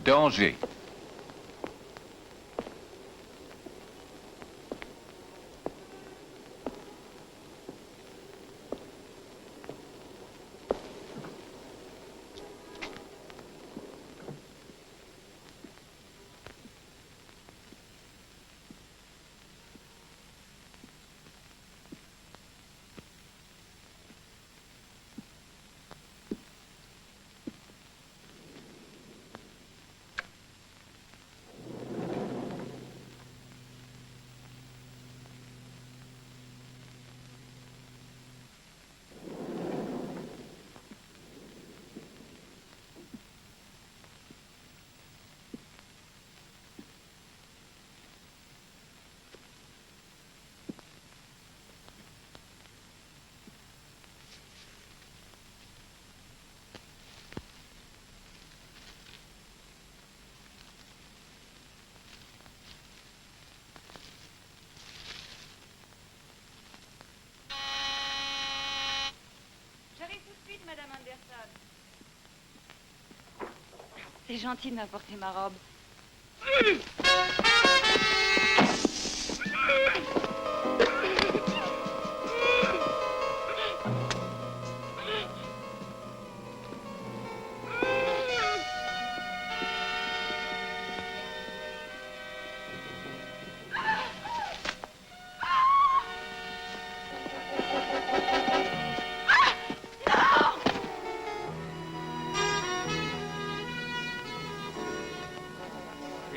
de Angers. Madame Anderson. C'est gentil de m'apporter ma robe.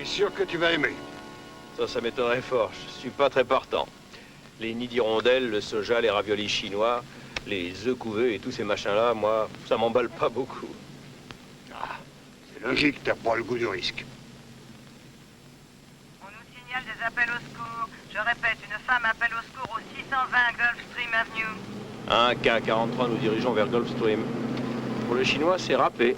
Sûr que tu vas aimer. Ça m'étonnerait fort. Je suis pas très partant. Les nids d'hirondelles, le soja, les raviolis chinois, les œufs couvés et tous ces machins-là, moi, ça m'emballe pas beaucoup. Ah, c'est logique, t'as pas le goût du risque. On nous signale des appels au secours. Je répète, une femme appelle au secours au 620 Gulfstream Avenue. Un K43, nous dirigeons vers Gulfstream. Pour le chinois, c'est râpé.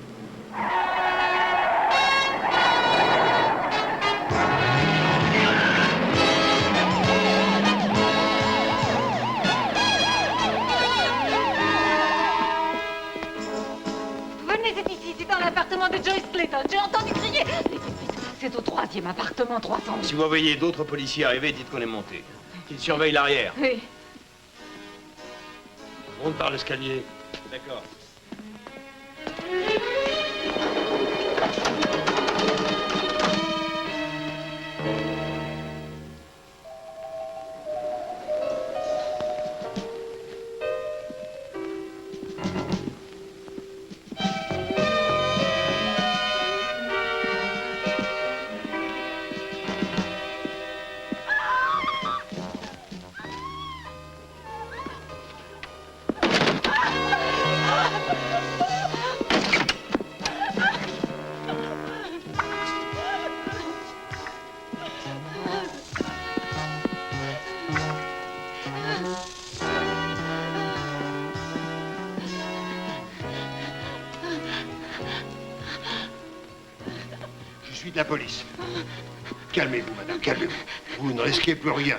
L'appartement de Joyce Clayton. J'ai entendu crier. C'est au 3e appartement, 300. Si vous voyez d'autres policiers arriver, dites qu'on est monté. Qu'ils surveillent l'arrière. Oui. On monte par l'escalier. D'accord. Je suis de la police. Calmez-vous, madame, calmez-vous. Vous ne risquez plus rien.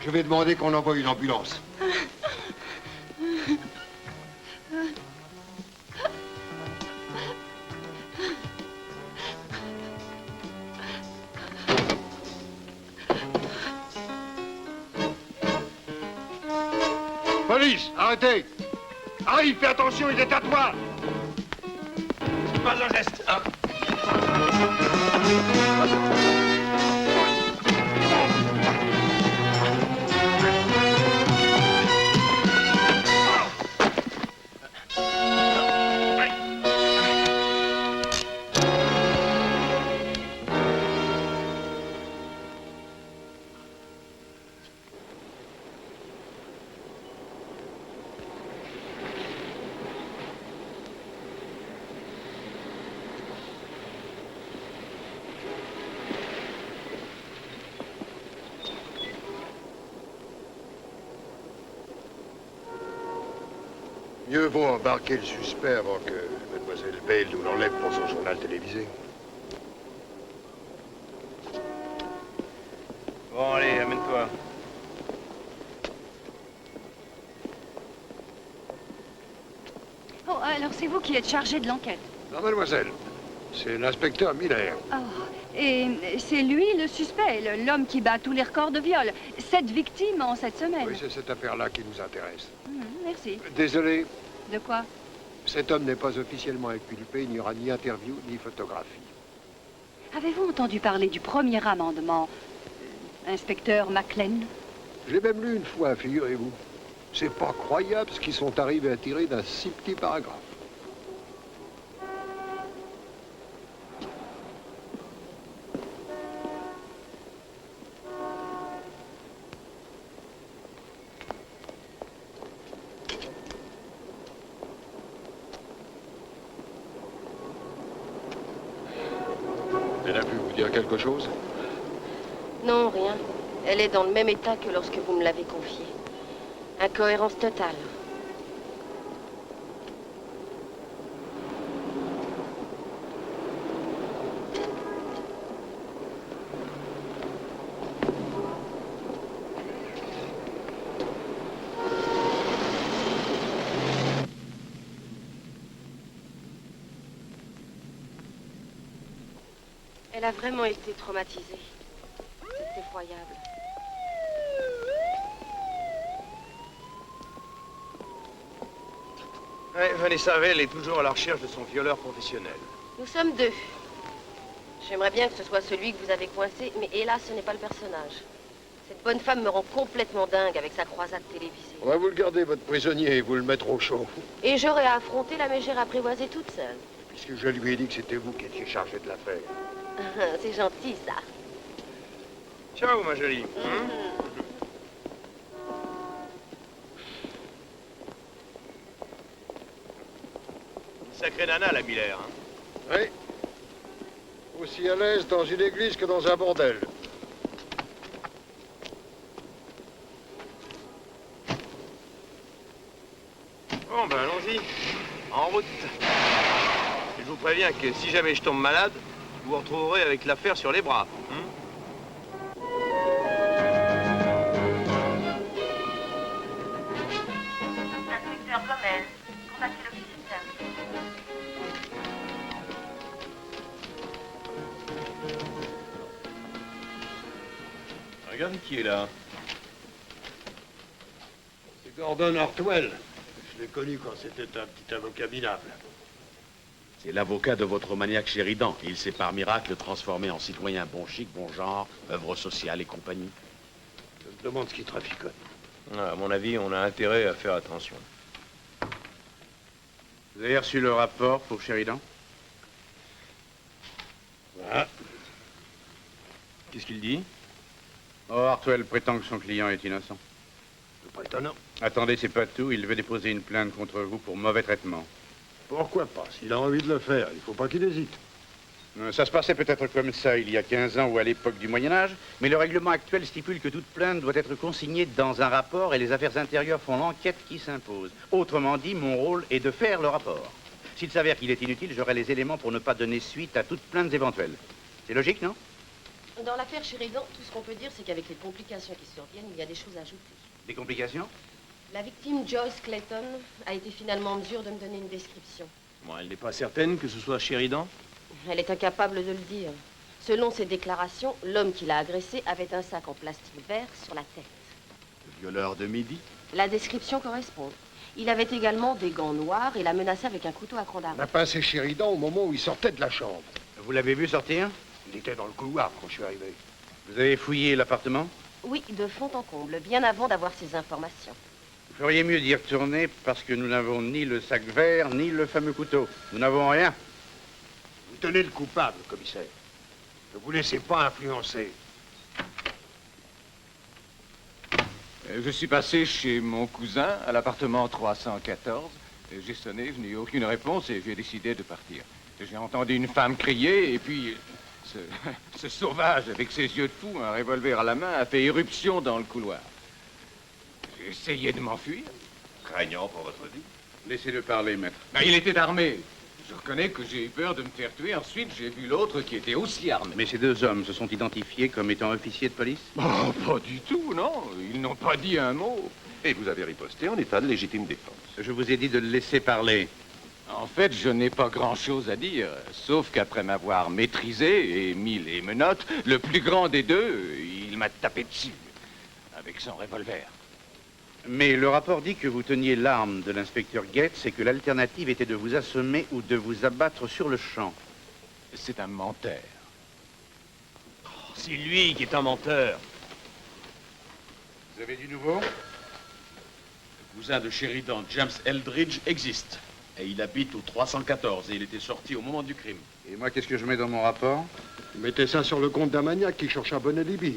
Je vais demander qu'on envoie une ambulance. Police, arrêtez! Arrive, fais attention, il est à toi! Pas un geste, hein. Mieux vaut embarquer le suspect avant que Mademoiselle Bale nous l'enlève pour son journal télévisé. Bon, allez, amène-toi. Oh, alors c'est vous qui êtes chargé de l'enquête. Non, mademoiselle. C'est l'inspecteur Miller. Oh, et c'est lui le suspect, l'homme qui bat tous les records de viol. 7 victimes en 7 semaines. Oui, c'est cette affaire-là qui nous intéresse. Merci. Désolé, De quoi? cet homme n'est pas officiellement inculpé. Il n'y aura ni interview ni photographie. Avez-vous entendu parler du premier amendement, inspecteur McLean? J'ai même lu une fois, figurez-vous. C'est pas croyable ce qu'ils sont arrivés à tirer d'un si petit paragraphe. Elle a pu vous dire quelque chose? Non, rien. Elle est dans le même état que lorsque vous me l'avez confiée. Incohérence totale. Elle a vraiment été traumatisée. C'est effroyable. Ouais, Vanessa Vell est toujours à la recherche de son violeur professionnel. Nous sommes 2. J'aimerais bien que ce soit celui que vous avez coincé, mais hélas, ce n'est pas le personnage. Cette bonne femme me rend complètement dingue avec sa croisade télévisée. On va vous le garder, votre prisonnier, et vous le mettre au chaud. Et j'aurais à affronter la mégère apprivoisée toute seule. Puisque je lui ai dit que c'était vous qui étiez chargé de l'affaire. C'est gentil, ça. Ciao, ma jolie. Une sacrée nana, la Miller. Hein. Oui. Aussi à l'aise dans une église que dans un bordel. Bon, ben allons-y. En route. Et je vous préviens que si jamais je tombe malade, vous vous retrouverez avec l'affaire sur les bras. Inspecteur Gomez, contactez l'officier de service. Regarde qui est là. C'est Gordon Hartwell. Je l'ai connu quand c'était un petit avocat minable. C'est l'avocat de votre maniaque Sheridan. Il s'est par miracle transformé en citoyen bon chic, bon genre, œuvre sociale et compagnie. Je me demande ce qu'il traficote. À mon avis, on a intérêt à faire attention. Vous avez reçu le rapport pour Sheridan? Voilà. Qu'est-ce qu'il dit? Oh, Hartwell prétend que son client est innocent. C'est pas étonnant. Attendez, c'est pas tout. Il veut déposer une plainte contre vous pour mauvais traitement. Pourquoi pas? S'il a envie de le faire, il faut pas qu'il hésite. Ça se passait peut-être comme ça il y a 15 ans ou à l'époque du Moyen-Âge, mais le règlement actuel stipule que toute plainte doit être consignée dans un rapport et les affaires intérieures font l'enquête qui s'impose. Autrement dit, mon rôle est de faire le rapport. S'il s'avère qu'il est inutile, j'aurai les éléments pour ne pas donner suite à toute plainte éventuelle. C'est logique, non? Dans l'affaire Sheridan, tout ce qu'on peut dire, c'est qu'avec les complications qui surviennent, il y a des choses à ajouter. Des complications? La victime, Joyce Clayton, a été finalement en mesure de me donner une description. Bon, elle n'est pas certaine que ce soit Sheridan? Elle est incapable de le dire. Selon ses déclarations, l'homme qui l'a agressée avait un sac en plastique vert sur la tête. Le violeur de midi? La description correspond. Il avait également des gants noirs et la menaçait avec un couteau à croc On d'arbre. a pincé Sheridan au moment où il sortait de la chambre. Vous l'avez vu sortir? Il était dans le couloir quand je suis arrivé. Vous avez fouillé l'appartement? Oui, de fond en comble, bien avant d'avoir ces informations. Vous feriez mieux d'y retourner parce que nous n'avons ni le sac vert, ni le fameux couteau. Nous n'avons rien. Vous tenez le coupable, commissaire. Ne vous laissez pas influencer. Je suis passé chez mon cousin à l'appartement 314. J'ai sonné, je n'ai eu aucune réponse et j'ai décidé de partir. J'ai entendu une femme crier et puis ce sauvage avec ses yeux de fou, un revolver à la main, a fait éruption dans le couloir. J'ai essayé de m'enfuir. Craignant pour votre vie. Laissez-le parler, maître. Ben, il était armé. Je reconnais que j'ai eu peur de me faire tuer. Ensuite, j'ai vu l'autre qui était aussi armé. Mais ces deux hommes se sont identifiés comme étant officiers de police? Oh, pas du tout, non. Ils n'ont pas dit un mot. Et vous avez riposté en état de légitime défense. Je vous ai dit de le laisser parler. En fait, je n'ai pas grand-chose à dire, sauf qu'après m'avoir maîtrisé et mis les menottes, le plus grand des deux, il m'a tapé dessus, avec son revolver. Mais le rapport dit que vous teniez l'arme de l'inspecteur Gates et que l'alternative était de vous assommer ou de vous abattre sur le champ. C'est un menteur. Oh, c'est lui qui est un menteur. Vous avez du nouveau? Le cousin de Sheridan, James Eldridge, existe. Et il habite au 314 et il était sorti au moment du crime. Et moi, qu'est-ce que je mets dans mon rapport? Mettez ça sur le compte d'un maniaque qui cherche un bon alibi.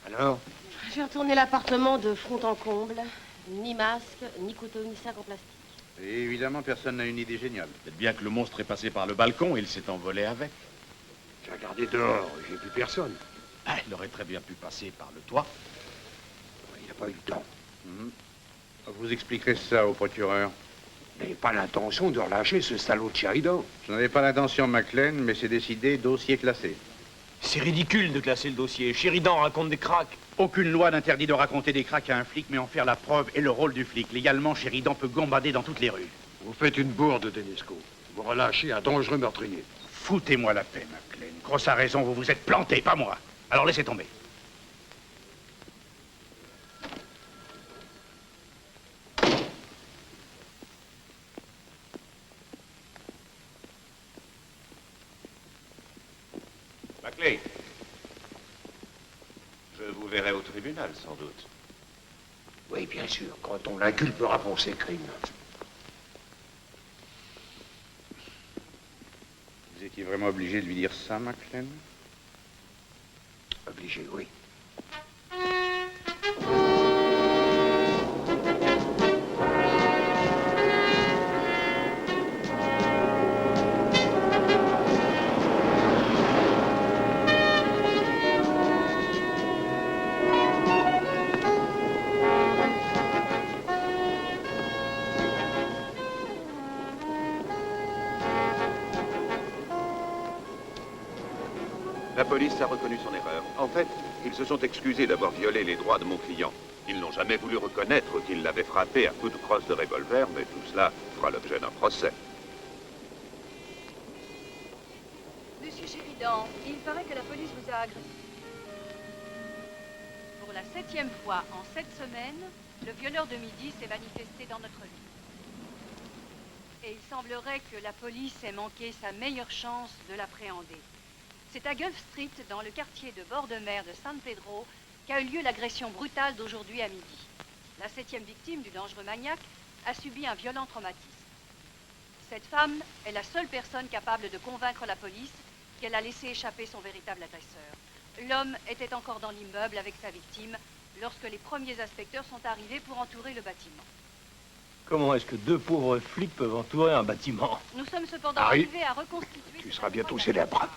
Alors? J'ai retourné l'appartement de fond en comble. Ni masque, ni couteau, ni sac en plastique. Et évidemment, personne n'a une idée géniale. Peut-être bien que le monstre est passé par le balcon et il s'est envolé avec. J'ai regardé dehors, j'ai vu personne. Ah, il aurait très bien pu passer par le toit. Il n'a pas eu le temps. Vous expliquerez ça au procureur. Je n'avais pas l'intention de relâcher ce salaud de Sheridan. Je n'avais pas l'intention, McLean, mais c'est décidé, dossier classé. C'est ridicule de classer le dossier. Sheridan raconte des cracks. Aucune loi n'interdit de raconter des cracks à un flic, mais en faire la preuve est le rôle du flic. Légalement, Sheridan peut gambader dans toutes les rues. Vous faites une bourde, Denisco. Vous relâchez un dangereux meurtrier. Foutez-moi la paix, McLean. Grosse a raison, vous vous êtes planté, pas moi. Alors laissez tomber. Maclay, je vous verrai au tribunal, sans doute. Oui, bien sûr, quand on l'inculpera pour ses crimes. Vous étiez vraiment obligé de lui dire ça, McLean? Obligé, oui. La police a reconnu son erreur. En fait, ils se sont excusés d'avoir violé les droits de mon client. Ils n'ont jamais voulu reconnaître qu'ils l'avaient frappé à coups de crosse de revolver, mais tout cela fera l'objet d'un procès. Monsieur Sheridan, il paraît que la police vous a agressé. Pour la 7e fois en 7 semaines, le violeur de midi s'est manifesté dans notre ville. Et il semblerait que la police ait manqué sa meilleure chance de l'appréhender. C'est à Gulf Street, dans le quartier de bord de mer de San Pedro, qu'a eu lieu l'agression brutale d'aujourd'hui à midi. La 7e victime du dangereux maniaque a subi un violent traumatisme. Cette femme est la seule personne capable de convaincre la police qu'elle a laissé échapper son véritable agresseur. L'homme était encore dans l'immeuble avec sa victime lorsque les premiers inspecteurs sont arrivés pour entourer le bâtiment. Comment est-ce que deux pauvres flics peuvent entourer un bâtiment? Nous sommes cependant Harry, arrivés à reconstituer... Tu seras bientôt célèbre.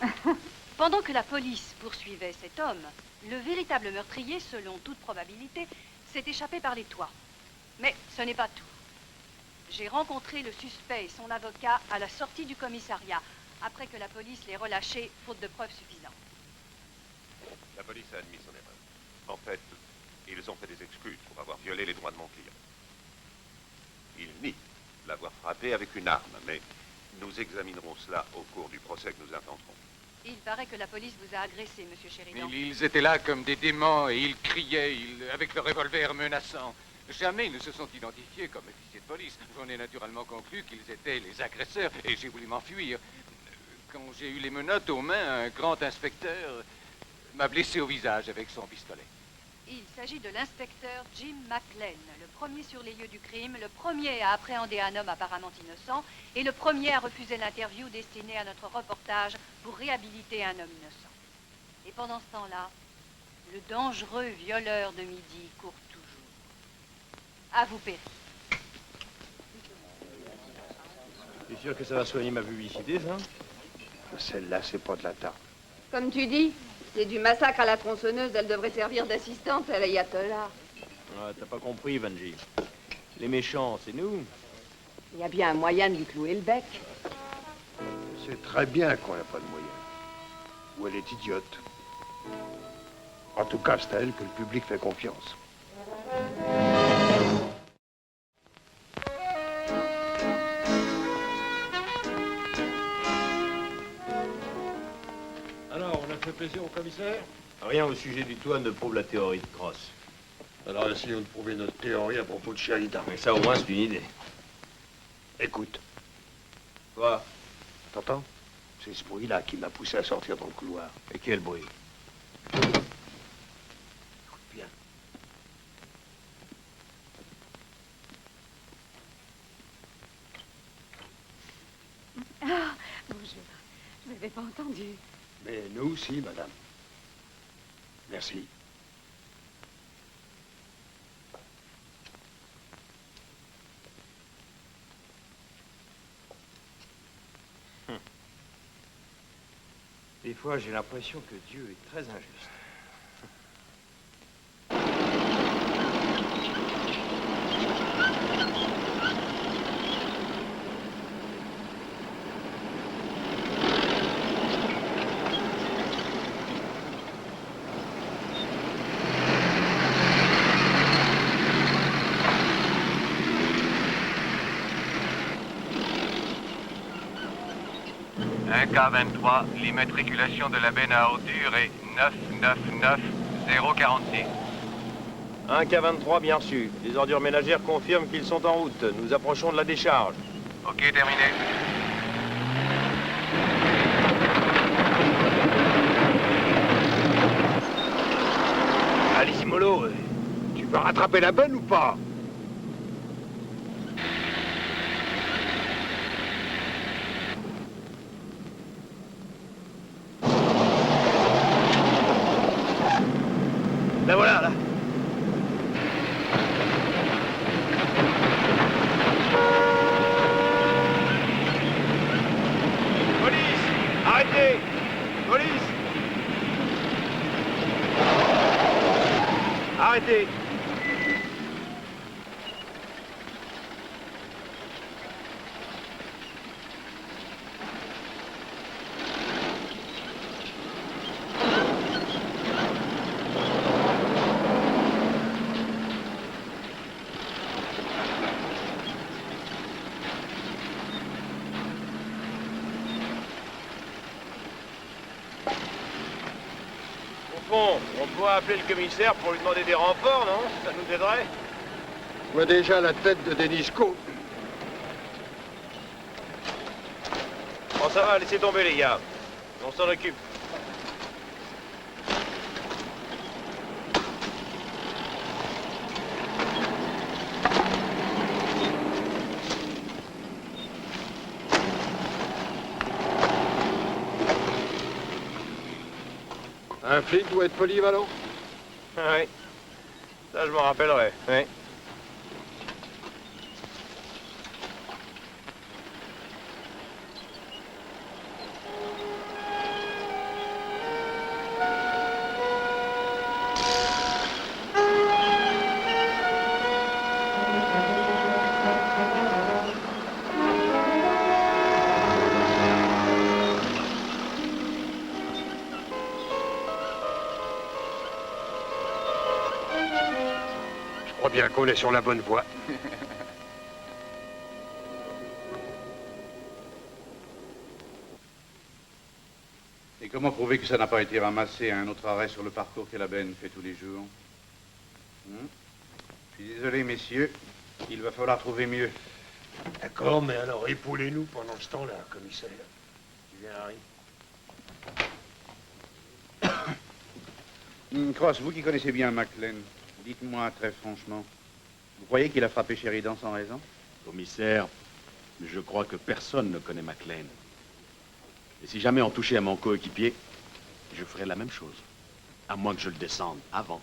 Pendant que la police poursuivait cet homme, le véritable meurtrier, selon toute probabilité, s'est échappé par les toits. Mais ce n'est pas tout. J'ai rencontré le suspect et son avocat à la sortie du commissariat, après que la police l'ait relâché, faute de preuves suffisantes. La police a admis son erreur. En fait, ils ont fait des excuses pour avoir violé les droits de mon client. Ils nient l'avoir frappé avec une arme, mais nous examinerons cela au cours du procès que nous intenterons. Il paraît que la police vous a agressé, monsieur Sheridan. Mais ils étaient là comme des démons et ils criaient, avec le revolver menaçant. Jamais ils ne se sont identifiés comme officiers de police. J'en ai naturellement conclu qu'ils étaient les agresseurs et j'ai voulu m'enfuir. Quand j'ai eu les menottes aux mains, un grand inspecteur m'a blessé au visage avec son pistolet. Il s'agit de l'inspecteur Jim McLean, le premier sur les lieux du crime, le premier à appréhender un homme apparemment innocent et le premier à refuser l'interview destinée à notre reportage pour réhabiliter un homme innocent. Et pendant ce temps-là, le dangereux violeur de midi court toujours. À vous, Perry. C'est sûr que ça va soigner ma publicité, ça? Celle-là, c'est pas de la tarte. Comme tu dis, c'est du massacre à la tronçonneuse, elle devrait servir d'assistante à l'ayatollah. Ah, t'as pas compris, Vanji. Les méchants, c'est nous. Il y a bien un moyen de lui clouer le bec. C'est très bien qu'on n'a pas de moyens. Ou elle est idiote. En tout cas, c'est à elle que le public fait confiance. plaisir au commissaire? Rien au sujet du toit ne prouve la théorie de Cross. Alors essayons de prouver notre théorie à propos de Sheridan. Mais ça, au moins, c'est une idée. Écoute. Quoi? T'entends? C'est ce bruit-là qui m'a poussé à sortir dans le couloir. Et quel bruit? Écoute bien. Ah, bonjour. Je n'avais pas entendu. Mais nous aussi, madame. Merci. Des fois, j'ai l'impression que Dieu est très injuste. K23, l'immatriculation de la benne à ordures est 999046. 1K23, bien reçu. Les ordures ménagères confirment qu'ils sont en route. Nous approchons de la décharge. Ok, terminé. Alice Molo, tu vas rattraper la benne ou pas? La voilà, là. Police! Arrêtez! Police! Arrêtez! On pourrait appeler le commissaire pour lui demander des renforts, non? Ça nous aiderait? Je vois déjà la tête de Denisco. Bon, ça va, laissez tomber, les gars. On s'en occupe. Un flic doit être polyvalent. Oui. Ça, je m'en rappellerai. Oui. Je crois bien qu'on est sur la bonne voie. Et comment prouver que ça n'a pas été ramassé à un autre arrêt sur le parcours que la benne fait tous les jours? Je suis désolé, messieurs. Il va falloir trouver mieux. D'accord, mais alors épaulez-nous pendant ce temps-là, commissaire. Tu viens, Harry? Cross, vous qui connaissez bien McLean, dites-moi très franchement, vous croyez qu'il a frappé Sheridan sans raison? Commissaire, je crois que personne ne connaît McLean. Et si jamais on touchait à mon coéquipier, je ferais la même chose. À moins que je le descende avant.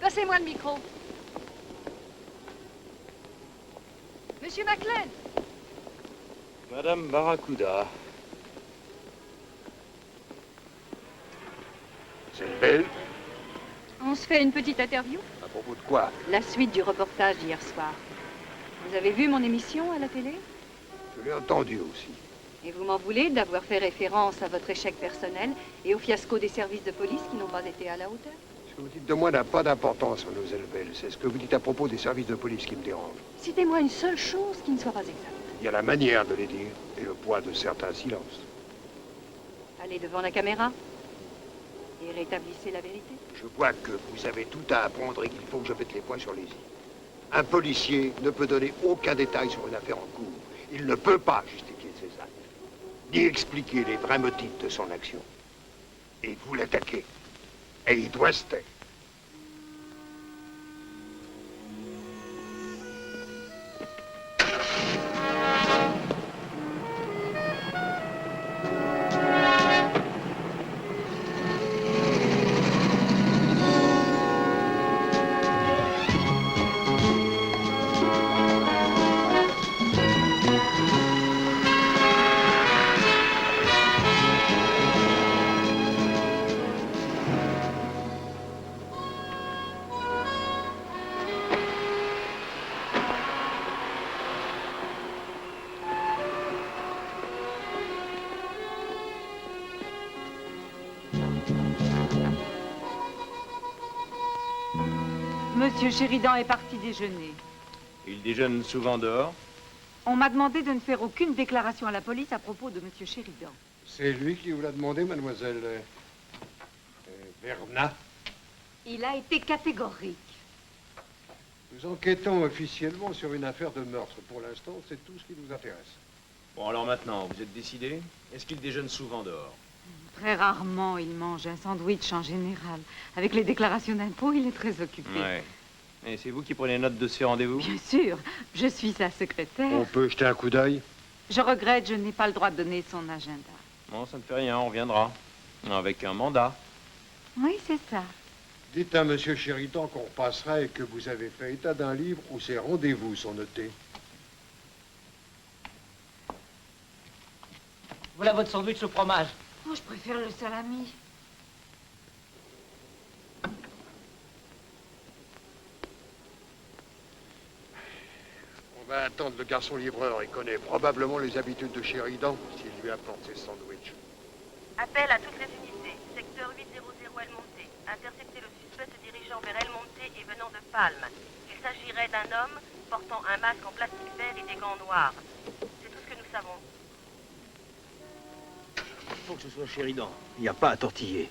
Passez-moi le micro. Monsieur McLean. Madame Barracuda. C'est belle. On se fait une petite interview? À propos de quoi? La suite du reportage d'hier soir. Vous avez vu mon émission à la télé? Je l'ai entendu aussi. Et vous m'en voulez d'avoir fait référence à votre échec personnel et au fiasco des services de police qui n'ont pas été à la hauteur? Ce que que vous dites de moi n'a pas d'importance, mademoiselle Bell. C'est ce que vous dites à propos des services de police qui me dérange. Citez-moi une seule chose qui ne soit pas exacte. Il y a la manière de les dire et le poids de certains silences. Allez devant la caméra et rétablissez la vérité. Je vois que vous avez tout à apprendre et qu'il faut que je mette les points sur les i. Un policier ne peut donner aucun détail sur une affaire en cours. Il ne peut pas justifier ses actes, ni expliquer les vrais motifs de son action. Et vous l'attaquez. Et il doit se taire. Monsieur Sheridan est parti déjeuner. Il déjeune souvent dehors. On m'a demandé de ne faire aucune déclaration à la police à propos de Monsieur Sheridan. C'est lui qui vous l'a demandé, mademoiselle Berna. Il a été catégorique. Nous enquêtons officiellement sur une affaire de meurtre. Pour l'instant, c'est tout ce qui nous intéresse. Bon, alors maintenant, vous êtes décidé? Est-ce qu'il déjeune souvent dehors? Très rarement, il mange un sandwich en général. Avec les déclarations d'impôts, il est très occupé. Ouais. Et c'est vous qui prenez note de ces rendez-vous? Bien sûr, je suis sa secrétaire. On peut jeter un coup d'œil? Je regrette, je n'ai pas le droit de donner son agenda. Non, ça ne fait rien, on reviendra. Avec un mandat. Oui, c'est ça. Dites à monsieur Sheridan qu'on repassera et que vous avez fait état d'un livre où ses rendez-vous sont notés. Voilà votre sandwich au fromage. Oh, je préfère le salami. On va attendre le garçon livreur. Il connaît probablement les habitudes de Sheridan s'il lui apporte ses sandwichs. Appel à toutes les unités. Secteur 800 El Monte. Interceptez le suspect se dirigeant vers El Monte et venant de Palme. Il s'agirait d'un homme portant un masque en plastique vert et des gants noirs. C'est tout ce que nous savons. Il faut que ce soit Sheridan. Il n'y a pas à tortiller.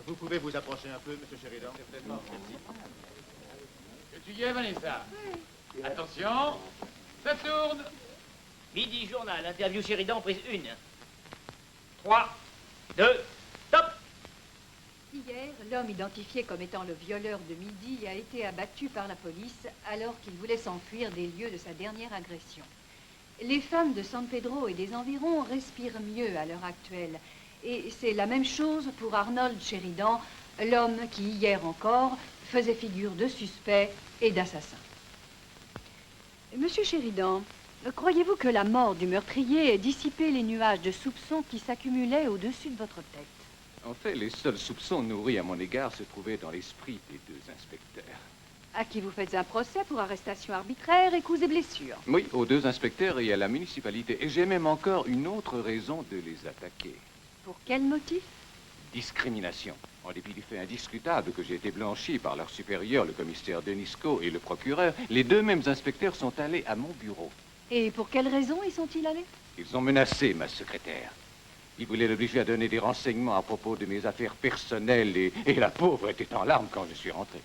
Vous pouvez vous approcher un peu, monsieur Sheridan? Merci. Tu y es, Vanessa? Oui. Attention, ça tourne. Midi journal, interview Sheridan, prise 1. 3, 2, top. Il y Hier, l'homme identifié comme étant le violeur de Midi a été abattu par la police alors qu'il voulait s'enfuir des lieux de sa dernière agression. Les femmes de San Pedro et des environs respirent mieux à l'heure actuelle. Et c'est la même chose pour Arnold Sheridan, l'homme qui, hier encore, faisait figure de suspect et d'assassin. Monsieur Sheridan, croyez-vous que la mort du meurtrier ait dissipé les nuages de soupçons qui s'accumulaient au-dessus de votre tête? En fait, les seuls soupçons nourris à mon égard se trouvaient dans l'esprit des deux inspecteurs. À qui vous faites un procès pour arrestation arbitraire et coups et blessures? Oui, aux deux inspecteurs et à la municipalité. Et j'ai même encore une autre raison de les attaquer. Pour quel motif? Discrimination. En dépit du fait indiscutable que j'ai été blanchi par leur supérieur, le commissaire Denisco, et le procureur, les deux mêmes inspecteurs sont allés à mon bureau. Et pour quelle raison y sont-ils allés? Ils ont menacé ma secrétaire. Ils voulaient l'obliger à donner des renseignements à propos de mes affaires personnelles et la pauvre était en larmes quand je suis rentré.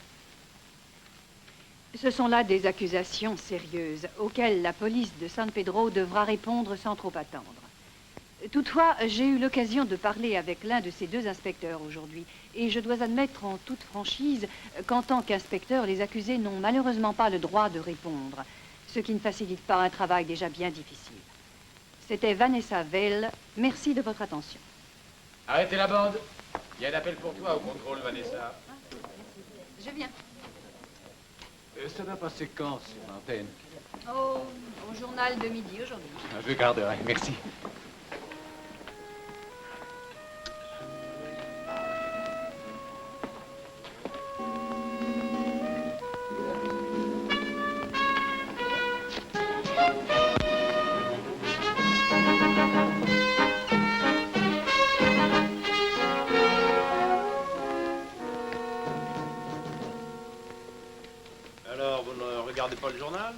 Ce sont là des accusations sérieuses auxquelles la police de San Pedro devra répondre sans trop attendre. Toutefois, j'ai eu l'occasion de parler avec l'un de ces deux inspecteurs aujourd'hui et je dois admettre en toute franchise qu'en tant qu'inspecteur, les accusés n'ont malheureusement pas le droit de répondre, ce qui ne facilite pas un travail déjà bien difficile. C'était Vanessa Vale. Merci de votre attention. Arrêtez la bande. Il y a un appel pour toi au contrôle, Vanessa. Je viens. Ça va passer quand sur l'antenne? Au journal de midi aujourd'hui. Je garderai, merci. Alors, vous ne regardez pas le journal?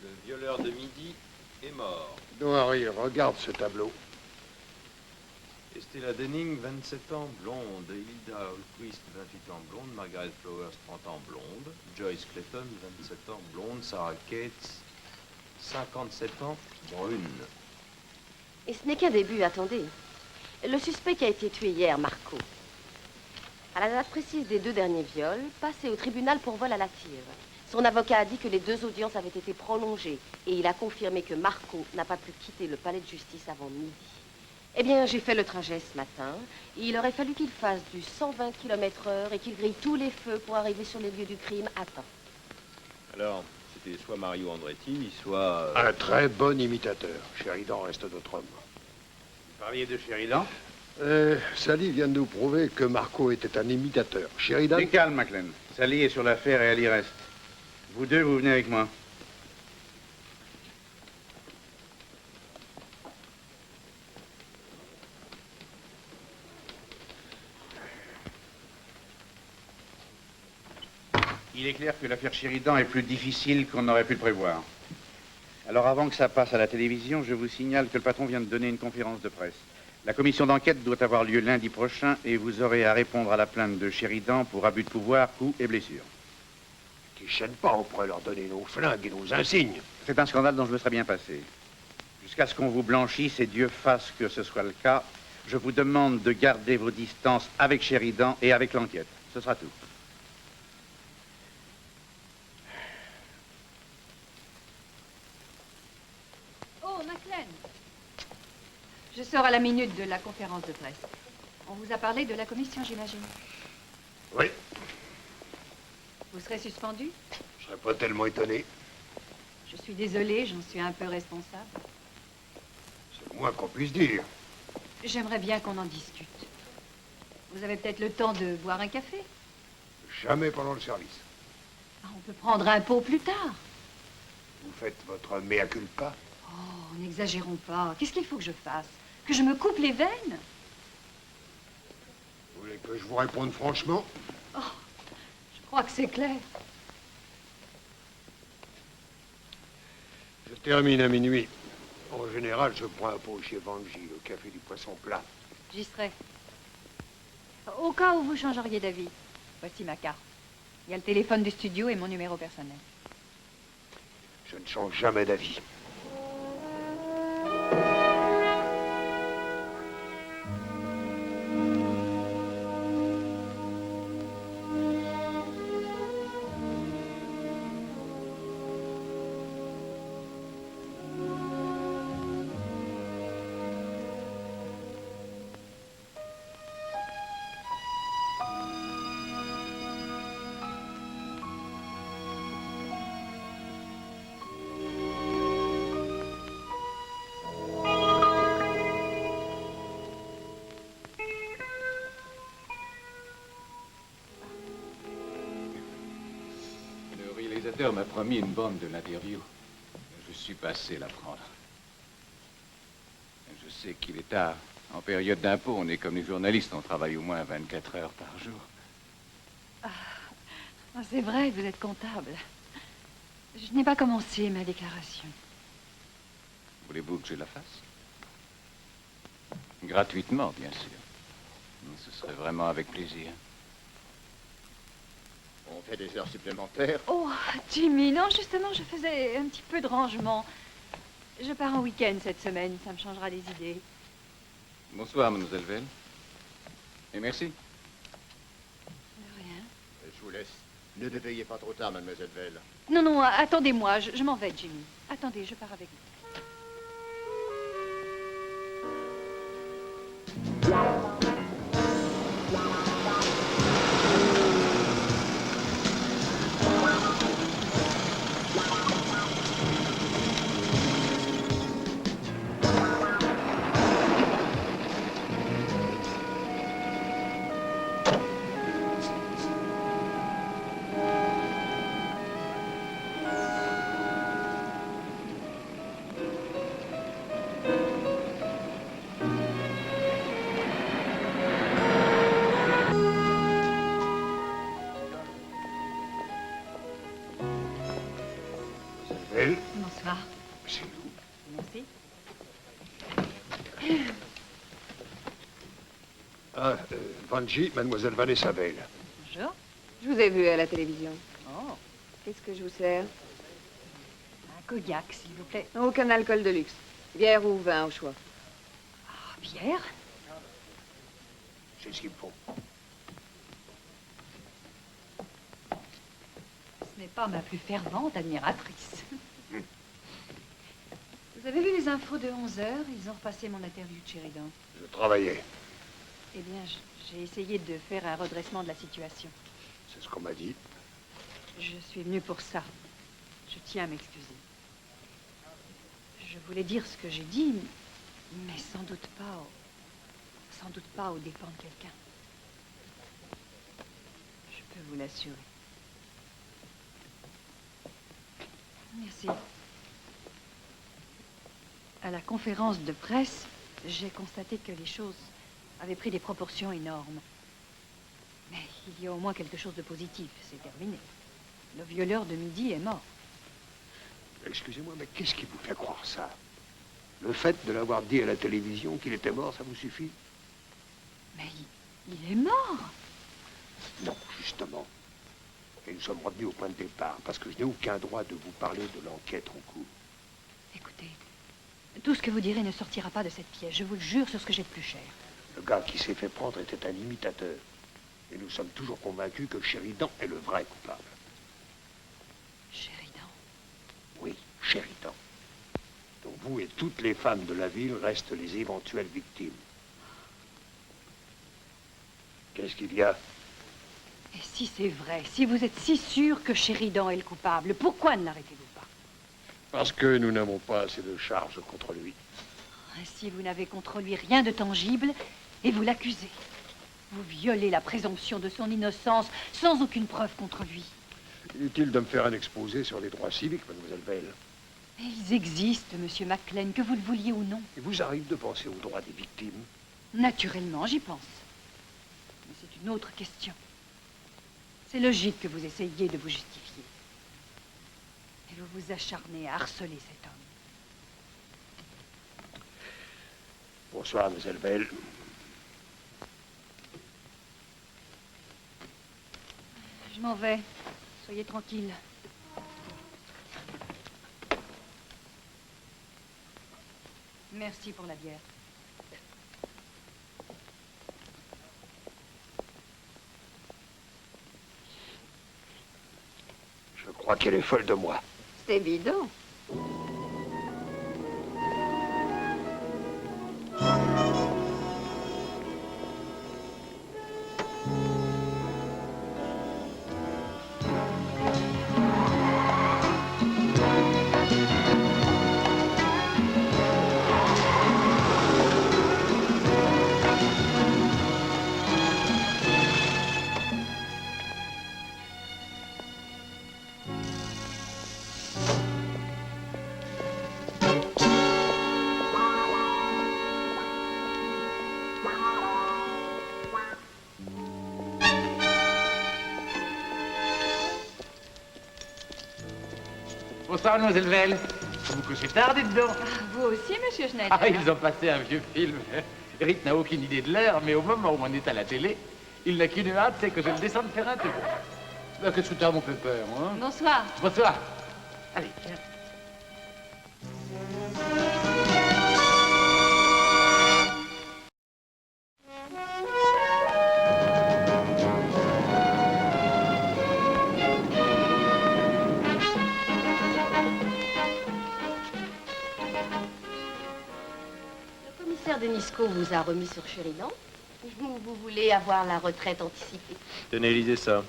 Le violeur de Midi est mort. Non, Harry, regarde ce tableau. Estella Denning, 27 ans, blonde. Hilda Holquist, 28 ans, blonde. Margaret Flowers, 30 ans, blonde. Joyce Clayton, 27 ans, blonde. Sarah Cates, 57 ans, brune. Et ce n'est qu'un début, attendez. Le suspect qui a été tué hier, Marco, à la date précise des deux derniers viols, passé au tribunal pour vol à la tire. Son avocat a dit que les deux audiences avaient été prolongées et il a confirmé que Marco n'a pas pu quitter le palais de justice avant midi. Eh bien, j'ai fait le trajet ce matin. Il aurait fallu qu'il fasse du 120 km/h et qu'il grille tous les feux pour arriver sur les lieux du crime à temps. Alors, c'était soit Mario Andretti, soit... Un très bon imitateur. Sheridan reste notre homme. Vous parliez de Sheridan? Sally vient de nous prouver que Marco était un imitateur. Sheridan... Du calme, McLean. Sally est sur l'affaire et elle y reste. Vous deux, vous venez avec moi. Il est clair que l'affaire Sheridan est plus difficile qu'on n'aurait pu le prévoir. Alors avant que ça passe à la télévision, je vous signale que le patron vient de donner une conférence de presse. La commission d'enquête doit avoir lieu lundi prochain et vous aurez à répondre à la plainte de Sheridan pour abus de pouvoir, coups et blessures. Qui chaînent pas, on pourrait leur donner nos flingues et nos insignes. C'est un scandale dont je me serais bien passé. Jusqu'à ce qu'on vous blanchisse et Dieu fasse que ce soit le cas, je vous demande de garder vos distances avec Sheridan et avec l'enquête. Ce sera tout. Oh, McLean. Je sors à la minute de la conférence de presse. On vous a parlé de la commission, j'imagine. Oui, Vous serez suspendu? je serais pas tellement étonné. Je suis désolée, j'en suis un peu responsable. C'est le moins qu'on puisse dire. J'aimerais bien qu'on en discute. Vous avez peut-être le temps de boire un café? Jamais pendant le service. Ah, on peut prendre un pot plus tard. Vous faites votre mea culpa. Oh, n'exagérons pas. Qu'est-ce qu'il faut que je fasse? Que je me coupe les veines? Vous voulez que je vous réponde franchement? Oh, je crois que c'est clair. Je termine à minuit. En général, je prends un pot chez Vanji, le café du poisson plat. J'y serai. Au cas où vous changeriez d'avis, voici ma carte. Il y a le téléphone du studio et mon numéro personnel. Je ne change jamais d'avis. l'inspecteur m'a promis une bande de l'interview. Je suis passé la prendre. Je sais qu'il est tard. En période d'impôt, on est comme les journalistes, on travaille au moins 24 heures par jour. Ah, c'est vrai, vous êtes comptable. Je n'ai pas commencé ma déclaration. Voulez-vous que je la fasse? Gratuitement, bien sûr. Ce serait vraiment avec plaisir. On fait des heures supplémentaires. Oh, Jimmy, non, justement, je faisais un petit peu de rangement. Je pars en week-end cette semaine, ça me changera les idées. Bonsoir, mademoiselle Vell. Et merci. De rien. Je vous laisse. Ne déveillez pas trop tard, mademoiselle Vell. Non, non, attendez-moi, je m'en vais, Jimmy. Attendez, je pars avec vous. Bonsoir. C'est vous. Merci. Vanji, mademoiselle Vanessa Vell. Bonjour. Je vous ai vu à la télévision. Oh, Qu'est-ce que je vous sers? un cognac, s'il vous plaît. Aucun alcool de luxe. Bière ou vin au choix. Ah, bière? C'est ce qu'il me faut. Ce n'est pas ma plus fervente admiratrice. Vous avez vu les infos de 11 heures? Ils ont repassé mon interview de Sheridan. Je travaillais. Eh bien, j'ai essayé de faire un redressement de la situation. C'est ce qu'on m'a dit. Je suis venue pour ça. Je tiens à m'excuser. Je voulais dire ce que j'ai dit, mais sans doute pas aux dépens de quelqu'un. Je peux vous l'assurer. Merci. À la conférence de presse, j'ai constaté que les choses avaient pris des proportions énormes. Mais il y a au moins quelque chose de positif, c'est terminé. Le violeur de Midi est mort. Excusez-moi, mais qu'est-ce qui vous fait croire ça? Le fait de l'avoir dit à la télévision qu'il était mort, ça vous suffit? Mais il est mort! Non, justement. Et nous sommes revenus au point de départ, parce que je n'ai aucun droit de vous parler de l'enquête en cours. Écoutez, tout ce que vous direz ne sortira pas de cette pièce, je vous le jure sur ce que j'ai de plus cher. Le gars qui s'est fait prendre était un imitateur. Et nous sommes toujours convaincus que Sheridan est le vrai coupable. Sheridan? Oui, Sheridan. Donc vous et toutes les femmes de la ville restent les éventuelles victimes. Qu'est-ce qu'il y a? Et si c'est vrai, si vous êtes si sûr que Sheridan est le coupable, pourquoi ne l'arrêtez-vous pas? Parce que nous n'avons pas assez de charges contre lui. Ainsi, vous n'avez contre lui rien de tangible et vous l'accusez. Vous violez la présomption de son innocence sans aucune preuve contre lui. Inutile de me faire un exposé sur les droits civiques, mademoiselle Vell. Mais ils existent, monsieur McLean, que vous le vouliez ou non. Il vous arrive de penser aux droits des victimes? Naturellement, j'y pense. Mais c'est une autre question. C'est logique que vous essayiez de vous justifier. Et vous vous acharnez à harceler cet homme. Bonsoir, mademoiselle Vell. Je m'en vais. Soyez tranquille. Merci pour la bière. Je crois qu'elle est folle de moi. C'est évident. Bonsoir, mademoiselle Velle. Vous vous couchez tard, dites donc. Vous aussi, monsieur Schneider. Ah, ils ont passé un vieux film. Eric n'a aucune idée de l'heure, mais au moment où on est à la télé, il n'a qu'une hâte, c'est que je le descende faire un tour. Qu'est-ce que t'as, mon pépère, hein? Bonsoir. Bonsoir. Allez, viens. Le commissaire Denisco vous a remis sur Sheridan. Vous voulez avoir la retraite anticipée. Tenez, lisez ça.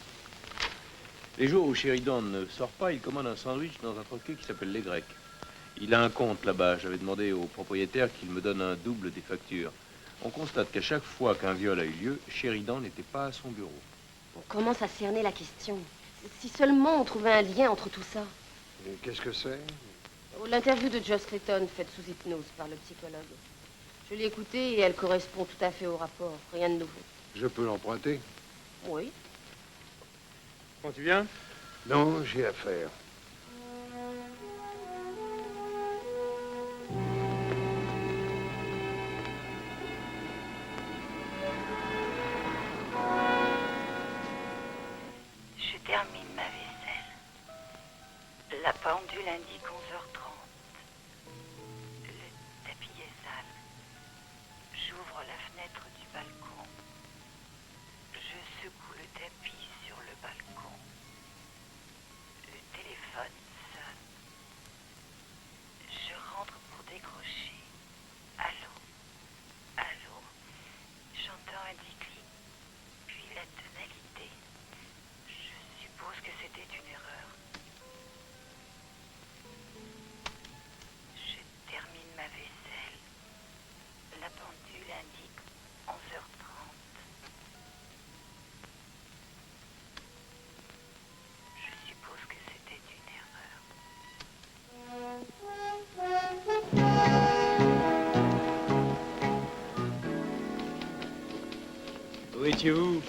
Les jours où Sheridan ne sort pas, il commande un sandwich dans un troquet qui s'appelle Les Grecs. Il a un compte là-bas. J'avais demandé au propriétaire qu'il me donne un double des factures. On constate qu'à chaque fois qu'un viol a eu lieu, Sheridan n'était pas à son bureau. On commence à cerner la question. Si seulement on trouvait un lien entre tout ça. Et qu'est-ce que c'est? L'interview de Joss Clayton, faite sous hypnose par le psychologue. Je l'ai écoutée et elle correspond tout à fait au rapport. Rien de nouveau. Je peux l'emprunter? Oui. Quand tu viens? Non, j'ai affaire. Je termine ma vaisselle. La pendule indique 11h30. Le tapis est sale. J'ouvre la fenêtre du balcon. Je secoue le tapis sur le balcon. Le téléphone sonne. Je rentre pour décrocher. Allô? Allô? J'entends un déclic, puis la tonalité. Je suppose que c'était une erreur. Je termine ma vaisselle. La pendule indique 11h30. Je suppose que c'était une erreur. Où étiez-vous?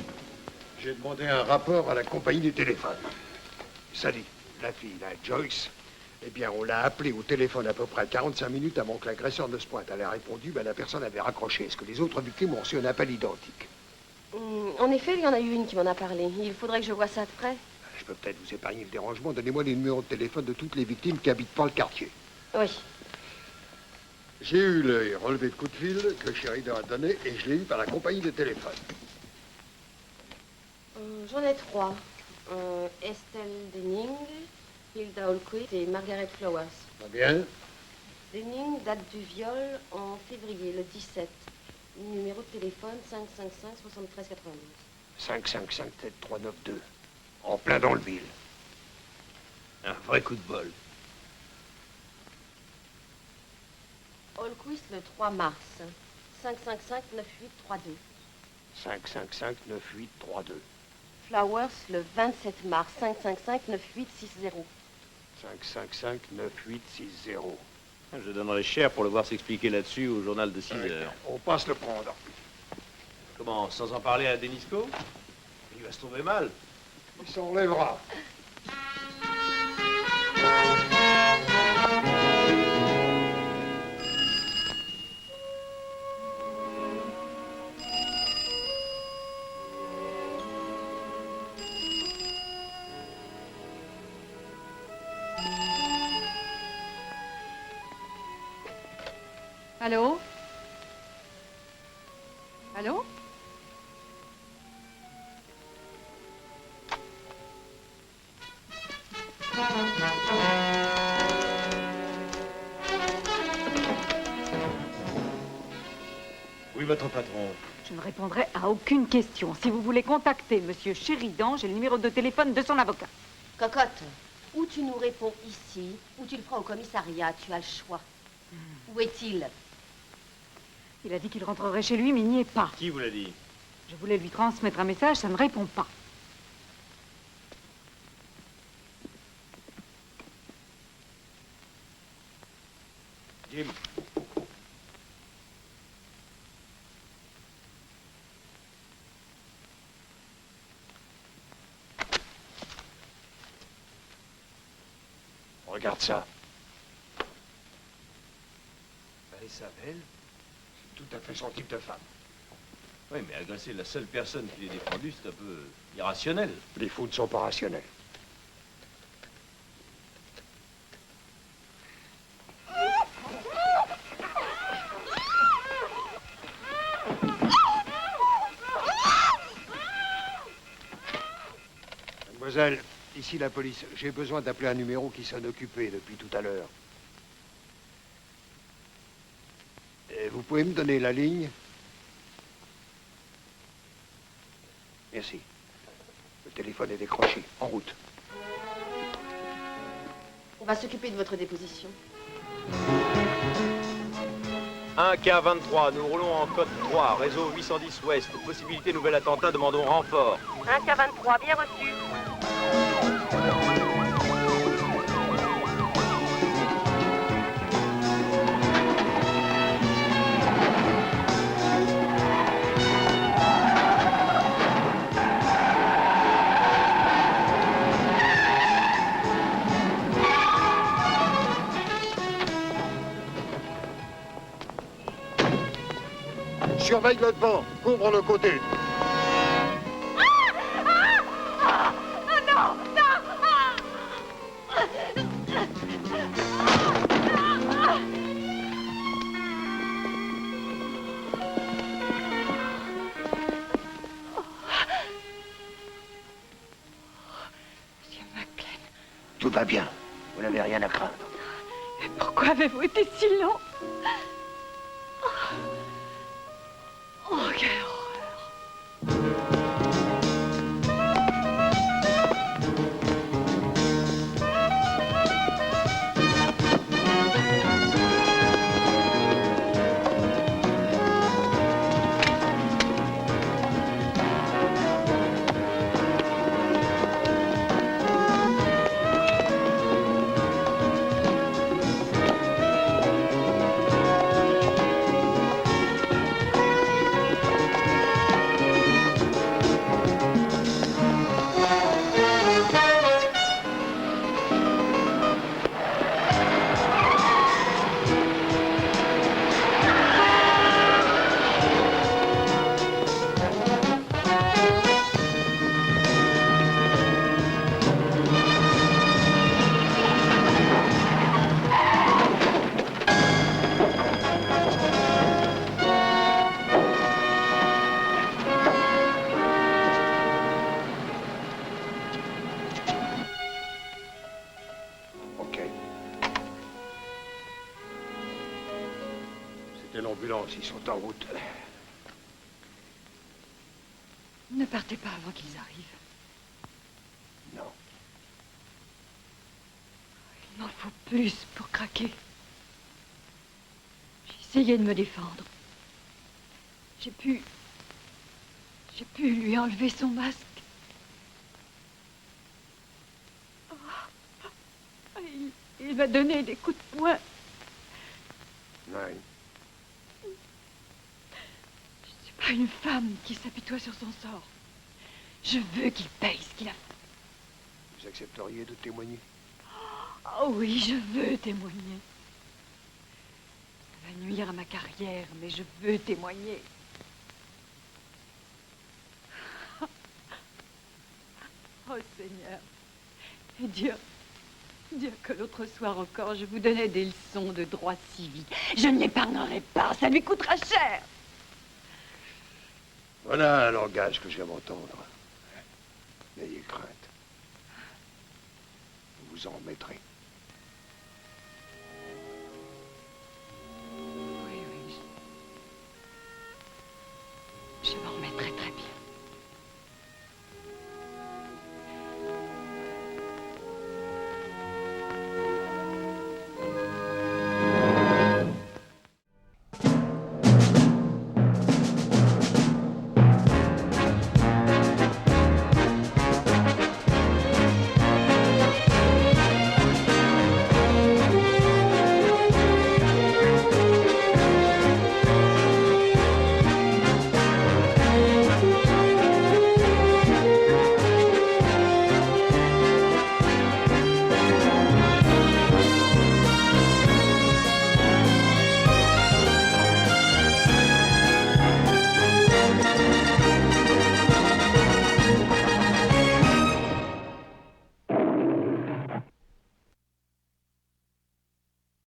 J'ai demandé un rapport à la compagnie des téléphones. Sally, la fille, là, Joyce, eh bien, on l'a appelée au téléphone à peu près 45 minutes avant que l'agresseur ne se pointe. Elle a répondu, la personne avait raccroché. Est-ce que les autres victimes ont reçu un appel identique? En effet, il y en a eu une qui m'en a parlé. Il faudrait que je voie ça de près. Je peux peut-être vous épargner le dérangement. Donnez-moi les numéros de téléphone de toutes les victimes qui habitent pas le quartier. Oui. J'ai eu les relevés de coup de fil que Sheridan a donné et je l'ai eu par la compagnie des téléphones. J'en ai 3. Estelle Denning, Hilda Holquist et Margaret Flowers. Très bien. Denning date du viol en février, le 17. Numéro de téléphone 555 73 92. 555 392. En plein dans le ville. Un vrai coup de bol. Holquist le 3 mars. 555 9832. 555 9832. Flowers le 27 mars. 555 9860. 555 9860. Je donnerais cher pour le voir s'expliquer là-dessus au journal de 6 heures. On passe le prendre. Comment, sans en parler à Denisco? Il va se trouver mal. Il s'enlèvera. Allô? Allô? Oui, votre patron. Je ne répondrai à aucune question. Si vous voulez contacter Monsieur Sheridan, j'ai le numéro de téléphone de son avocat. Cocotte, ou tu nous réponds ici, ou tu le feras au commissariat. Tu as le choix. Où est-il? Il a dit qu'il rentrerait chez lui, mais il n'y est pas. Qui vous l'a dit? Je voulais lui transmettre un message, ça ne répond pas. Jim. Regarde ça. Isabelle, C'est tout à fait son type de femme. oui, mais agresser la seule personne qui l'ait défendue, c'est un peu irrationnel. Les fous ne sont pas rationnels. Mademoiselle, ici la police. J'ai besoin d'appeler un numéro qui sonne occupé depuis tout à l'heure. Et vous pouvez me donner la ligne? Merci. Le téléphone est décroché. En route. On va s'occuper de votre déposition. 1K23, nous roulons en code 3, réseau 810 ouest. Possibilité nouvel attentat, demandons renfort. 1K23, bien reçu. Surveille le devant. Couvre le côté. Non, Monsieur McLean, Tout va bien. Vous n'avez rien à craindre. pourquoi avez-vous été si lent? Oh, quelle horreur! C'était l'ambulance. Ils sont en route. Ne partez pas avant qu'ils arrivent. Non. Il m'en faut plus pour craquer. J'ai essayé de me défendre. J'ai pu lui enlever son masque. Oh, il m'a donné des coups de poing. Ouais. Je suis pas une femme qui s'apitoie sur son sort. Je veux qu'il paye ce qu'il a fait. Vous accepteriez de témoigner? Oh oui, je veux témoigner. Ça va nuire à ma carrière, mais je veux témoigner. Oh Seigneur, et dire que l'autre soir encore, je vous donnais des leçons de droit civique. Je ne l'épargnerai pas, ça lui coûtera cher. Voilà un langage que j'aime entendre. N'ayez crainte. Vous vous en remettrez.